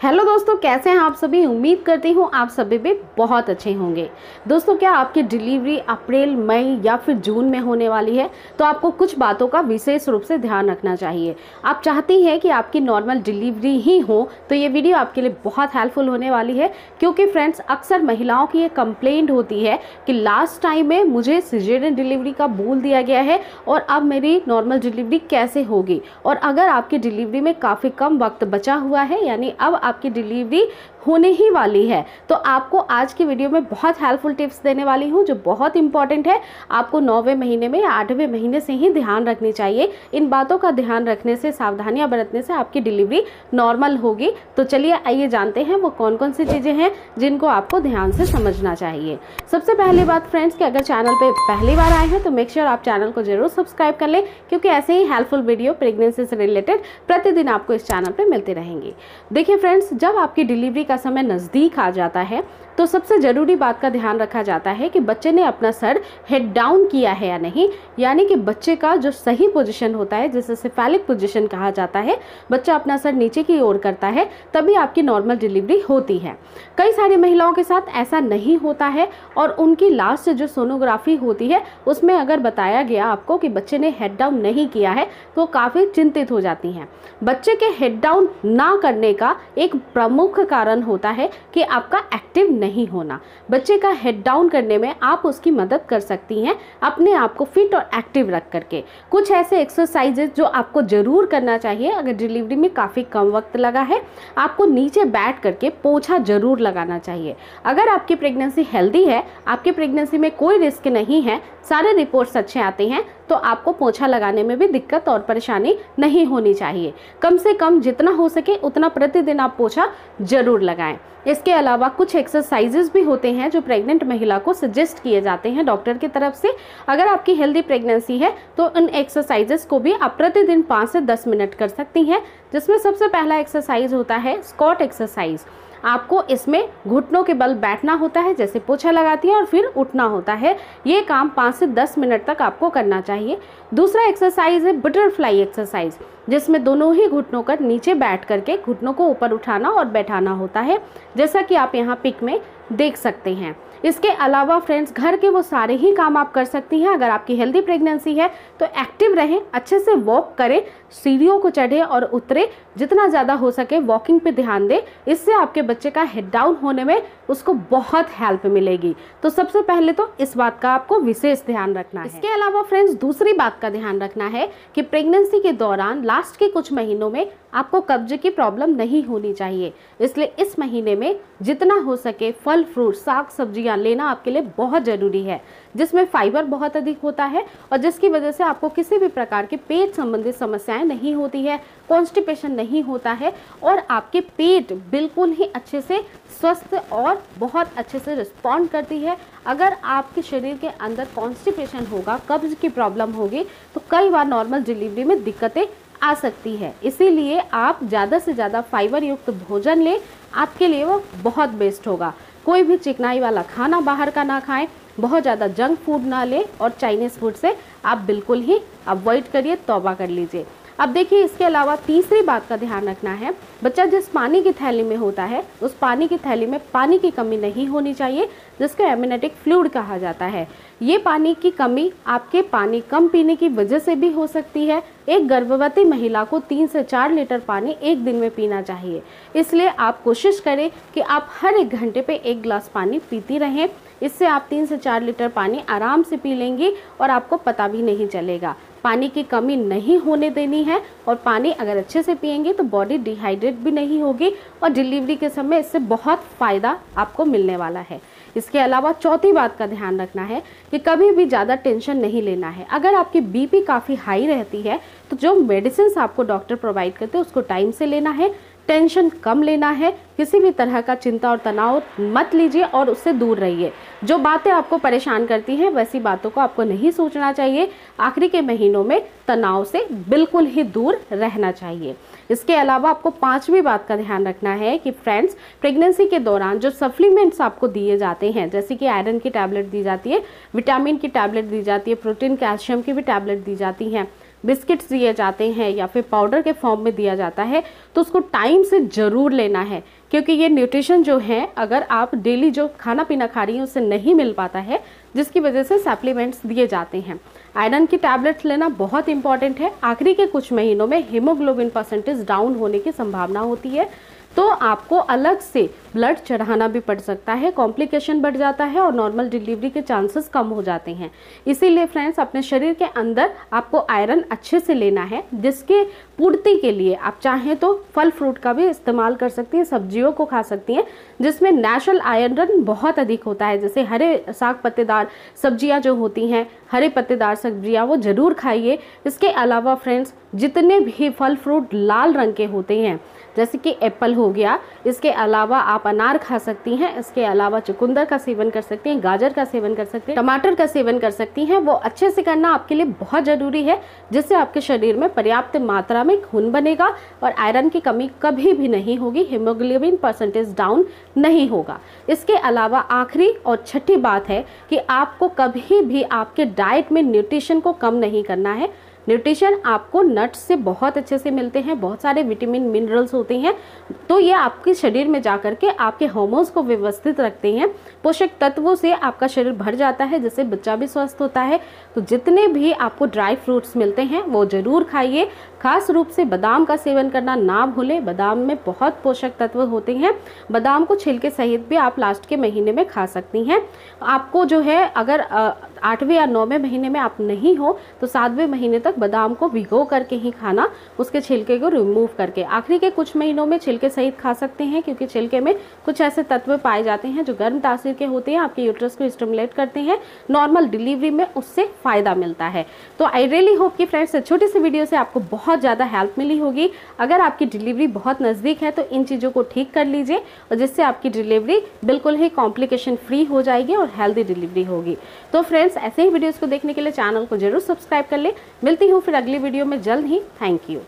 Hello दोस्तों, कैसे हैं आप सभी। उम्मीद करती हूँ आप सभी भी बहुत अच्छे होंगे। दोस्तों, क्या आपकी डिलीवरी अप्रैल, मई या फिर जून में होने वाली है तो आपको कुछ बातों का विशेष रूप से ध्यान रखना चाहिए। आप चाहती हैं कि आपकी नॉर्मल डिलीवरी ही हो तो ये वीडियो आपके लिए बहुत हेल्पफुल होने वाली है, क्योंकि फ्रेंड्स अक्सर महिलाओं की ये कंप्लेंट होती है कि लास्ट टाइम में मुझे सिजेरियन डिलीवरी का बोल दिया गया है और अब मेरी नॉर्मल डिलीवरी कैसे होगी। और अगर आपकी डिलीवरी में काफ़ी कम वक्त बचा हुआ है, यानी अब आपकी डिलीवरी होने ही वाली है, तो आपको आज की वीडियो में बहुत हेल्पफुल टिप्स देने वाली हूं जो बहुत इंपॉर्टेंट है। आपको 9वें महीने में या 8वें महीने से ही ध्यान रखनी चाहिए। इन बातों का ध्यान रखने से, सावधानियां बरतने से आपकी डिलीवरी नॉर्मल होगी। तो चलिए आइए जानते हैं वो कौन कौन सी चीज़ें हैं जिनको आपको ध्यान से समझना चाहिए। सबसे पहली बात फ्रेंड्स कि अगर चैनल पर पहली बार आए हैं तो मेक श्योर आप चैनल को जरूर सब्सक्राइब कर लें, क्योंकि ऐसे ही हेल्पफुल वीडियो प्रेगनेंसी से रिलेटेड प्रतिदिन आपको इस चैनल पर मिलते रहेंगे। देखिए फ्रेंड्स, जब आपकी डिलीवरी का समय नज़दीक आ जाता है तो सबसे ज़रूरी बात का ध्यान रखा जाता है कि बच्चे ने अपना सर हेड डाउन किया है या नहीं, यानी कि बच्चे का जो सही पोजीशन होता है जिसे सेफेलिक पोजीशन कहा जाता है, बच्चा अपना सर नीचे की ओर करता है, तभी आपकी नॉर्मल डिलीवरी होती है। कई सारी महिलाओं के साथ ऐसा नहीं होता है और उनकी लास्ट जो सोनोग्राफी होती है उसमें अगर बताया गया आपको कि बच्चे ने हेड डाउन नहीं किया है तो काफ़ी चिंतित हो जाती हैं। बच्चे के हेड डाउन ना करने का एक प्रमुख कारण होता है कि आपका एक्टिव नहीं होना। बच्चे का हेड डाउन करने में आप उसकी मदद कर सकती हैं अपने आप को फिट और एक्टिव रख करके। कुछ ऐसे एक्सरसाइजेज जो आपको जरूर करना चाहिए अगर डिलीवरी में काफ़ी कम वक्त लगा है। आपको नीचे बैठ करके पोछा जरूर लगाना चाहिए। अगर आपकी प्रेगनेंसी हेल्दी है, आपकी प्रेगनेंसी में कोई रिस्क नहीं है, सारे रिपोर्ट्स अच्छे आते हैं, तो आपको पोछा लगाने में भी दिक्कत और परेशानी नहीं होनी चाहिए। कम से कम जितना हो सके उतना प्रतिदिन आप पोछा जरूर लगाएं। इसके अलावा कुछ एक्सरसाइजेस भी होते हैं जो प्रेग्नेंट महिला को सजेस्ट किए जाते हैं डॉक्टर की तरफ से। अगर आपकी हेल्दी प्रेगनेंसी है तो उन एक्सरसाइजेस को भी आप प्रतिदिन 5 से 10 मिनट कर सकती हैं, जिसमें सबसे पहला एक्सरसाइज होता है स्क्वाट एक्सरसाइज। आपको इसमें घुटनों के बल बैठना होता है, जैसे पोछा लगाती है, और फिर उठना होता है। ये काम 5 से 10 मिनट तक आपको करना चाहिए। दूसरा एक्सरसाइज है बटरफ्लाई एक्सरसाइज, जिसमें दोनों ही घुटनों कर नीचे बैठ करके घुटनों को ऊपर उठाना और बैठाना होता है, जैसा कि आप यहाँ पिक में देख सकते हैं। इसके अलावा फ्रेंड्स, घर के वो सारे ही काम आप कर सकती हैं। अगर आपकी हेल्दी प्रेगनेंसी है तो एक्टिव रहें, अच्छे से वॉक करें, सीढ़ियों को चढ़े और उतरे, जितना ज़्यादा हो सके वॉकिंग पे ध्यान दें। इससे आपके बच्चे का हेड डाउन होने में उसको बहुत हेल्प मिलेगी। तो सबसे पहले तो इस बात का आपको विशेष ध्यान रखना है। इसके अलावा फ्रेंड्स, दूसरी बात का ध्यान रखना है कि प्रेगनेंसी के दौरान लास्ट के कुछ महीनों में आपको कब्ज की प्रॉब्लम नहीं होनी चाहिए। इसलिए इस महीने में जितना हो सके फल, फ्रूट, साग सब्जियां लेना आपके लिए बहुत ज़रूरी है, जिसमें फाइबर बहुत अधिक होता है और जिसकी वजह से आपको किसी भी प्रकार के पेट संबंधित समस्याएं नहीं होती है, कॉन्स्टिपेशन नहीं होता है और आपके पेट बिल्कुल ही अच्छे से स्वस्थ और बहुत अच्छे से रिस्पॉन्ड करती है। अगर आपके शरीर के अंदर कॉन्स्टिपेशन होगा, कब्ज की प्रॉब्लम होगी, तो कई बार नॉर्मल डिलीवरी में दिक्कतें आ सकती है। इसीलिए आप ज़्यादा से ज़्यादा फाइबर युक्त भोजन लें, आपके लिए वो बहुत बेस्ट होगा। कोई भी चिकनाई वाला खाना बाहर का ना खाएं, बहुत ज़्यादा जंक फूड ना लें और चाइनीज़ फूड से आप बिल्कुल ही अवॉइड करिए, तौबा कर लीजिए। अब देखिए, इसके अलावा तीसरी बात का ध्यान रखना है, बच्चा जिस पानी की थैली में होता है उस पानी की थैली में पानी की कमी नहीं होनी चाहिए, जिसको एमनियोटिक फ्लूइड कहा जाता है। ये पानी की कमी आपके पानी कम पीने की वजह से भी हो सकती है। एक गर्भवती महिला को 3 से 4 लीटर पानी एक दिन में पीना चाहिए। इसलिए आप कोशिश करें कि आप हर 1 घंटे पे 1 गिलास पानी पीती रहें। इससे आप 3 से 4 लीटर पानी आराम से पी लेंगी और आपको पता भी नहीं चलेगा। पानी की कमी नहीं होने देनी है और पानी अगर अच्छे से पिएंगे तो बॉडी डिहाइड्रेट भी नहीं होगी और डिलीवरी के समय इससे बहुत फ़ायदा आपको मिलने वाला है। इसके अलावा चौथी बात का ध्यान रखना है कि कभी भी ज़्यादा टेंशन नहीं लेना है। अगर आपकी बीपी काफ़ी हाई रहती है तो जो मेडिसिन आपको डॉक्टर प्रोवाइड करते हैं उसको टाइम से लेना है, टेंशन कम लेना है, किसी भी तरह का चिंता और तनाव मत लीजिए और उससे दूर रहिए। जो बातें आपको परेशान करती हैं वैसी बातों को आपको नहीं सोचना चाहिए। आखिरी के महीनों में तनाव से बिल्कुल ही दूर रहना चाहिए। इसके अलावा आपको 5वीं बात का ध्यान रखना है कि फ्रेंड्स, प्रेगनेंसी के दौरान जो सप्लीमेंट्स आपको दिए जाते हैं, जैसे कि आयरन की टैबलेट दी जाती है, विटामिन की टैबलेट दी जाती है, प्रोटीन कैल्शियम की भी टैबलेट दी जाती हैं, बिस्किट्स दिए जाते हैं या फिर पाउडर के फॉर्म में दिया जाता है, तो उसको टाइम से ज़रूर लेना है, क्योंकि ये न्यूट्रिशन जो है अगर आप डेली जो खाना पीना खा रही हैं उससे नहीं मिल पाता है, जिसकी वजह से सप्लीमेंट्स दिए जाते हैं। आयरन की टैबलेट्स लेना बहुत इंपॉर्टेंट है। आखिरी के कुछ महीनों में हीमोग्लोबिन परसेंटेज डाउन होने की संभावना होती है, तो आपको अलग से ब्लड चढ़ाना भी पड़ सकता है, कॉम्प्लिकेशन बढ़ जाता है और नॉर्मल डिलीवरी के चांसेस कम हो जाते हैं। इसीलिए फ्रेंड्स, अपने शरीर के अंदर आपको आयरन अच्छे से लेना है, जिसके पूर्ति के लिए आप चाहें तो फल फ्रूट का भी इस्तेमाल कर सकती हैं, सब्जियों को खा सकती हैं जिसमें नेचुरल आयरन बहुत अधिक होता है। जैसे हरे साग पत्तेदार सब्जियां जो होती हैं, हरे पत्तेदार सब्जियां, वो ज़रूर खाइए। इसके अलावा फ्रेंड्स, जितने भी फल फ्रूट लाल रंग के होते हैं, जैसे कि एप्पल हो गया, इसके अलावा आप अनार खा सकती हैं, इसके अलावा चुकंदर का सेवन कर सकती हैं, गाजर का सेवन कर सकती हैं, टमाटर का सेवन कर सकती हैं। वो अच्छे से करना आपके लिए बहुत ज़रूरी है, जिससे आपके शरीर में पर्याप्त मात्रा में खून बनेगा और आयरन की कमी कभी भी नहीं होगी, हीमोग्लोबिन परसेंटेज डाउन नहीं होगा। इसके अलावा आखिरी और छठी बात है कि आपको कभी भी आपके डाइट में न्यूट्रिशन को कम नहीं करना है। न्यूट्रिशन आपको नट्स से बहुत अच्छे से मिलते हैं, बहुत सारे विटामिन मिनरल्स होते हैं, तो ये आपके शरीर में जाकर के आपके हार्मोन्स को व्यवस्थित रखते हैं। पोषक तत्वों से आपका शरीर भर जाता है, जिससे बच्चा भी स्वस्थ होता है। तो जितने भी आपको ड्राई फ्रूट्स मिलते हैं वो ज़रूर खाइए। खास रूप से बादाम का सेवन करना ना भूलें, बादाम में बहुत पोषक तत्व होते हैं। बादाम को छिलके सहित भी आप लास्ट के महीने में खा सकती हैं। आपको जो है, अगर 8वें या 9वें महीने में आप नहीं हो तो 7वें महीने तक बादाम को भिगो करके ही खाना, उसके छिलके को रिमूव करके। आखिरी के कुछ महीनों में छिलके सहित खा सकते हैं, क्योंकि छिलके में कुछ ऐसे तत्व पाए जाते हैं जो गर्म तासीर के होते हैं, आपके यूट्रस को स्टिमुलेट करते हैं, नॉर्मल डिलीवरी में उससे फ़ायदा मिलता है। तो आई रियली होप कि फ्रेंड्स, छोटी सी वीडियो से आपको बहुत ज़्यादा हेल्प मिली होगी। अगर आपकी डिलीवरी बहुत नज़दीक है तो इन चीज़ों को ठीक कर लीजिए, और जिससे आपकी डिलीवरी बिल्कुल ही कॉम्प्लिकेशन फ्री हो जाएगी और हेल्दी डिलीवरी होगी। तो फ्रेंड्स, ऐसे ही वीडियोस को देखने के लिए चैनल को जरूर सब्सक्राइब कर ले। मिलती हूँ फिर अगली वीडियो में जल्द ही। Thank you.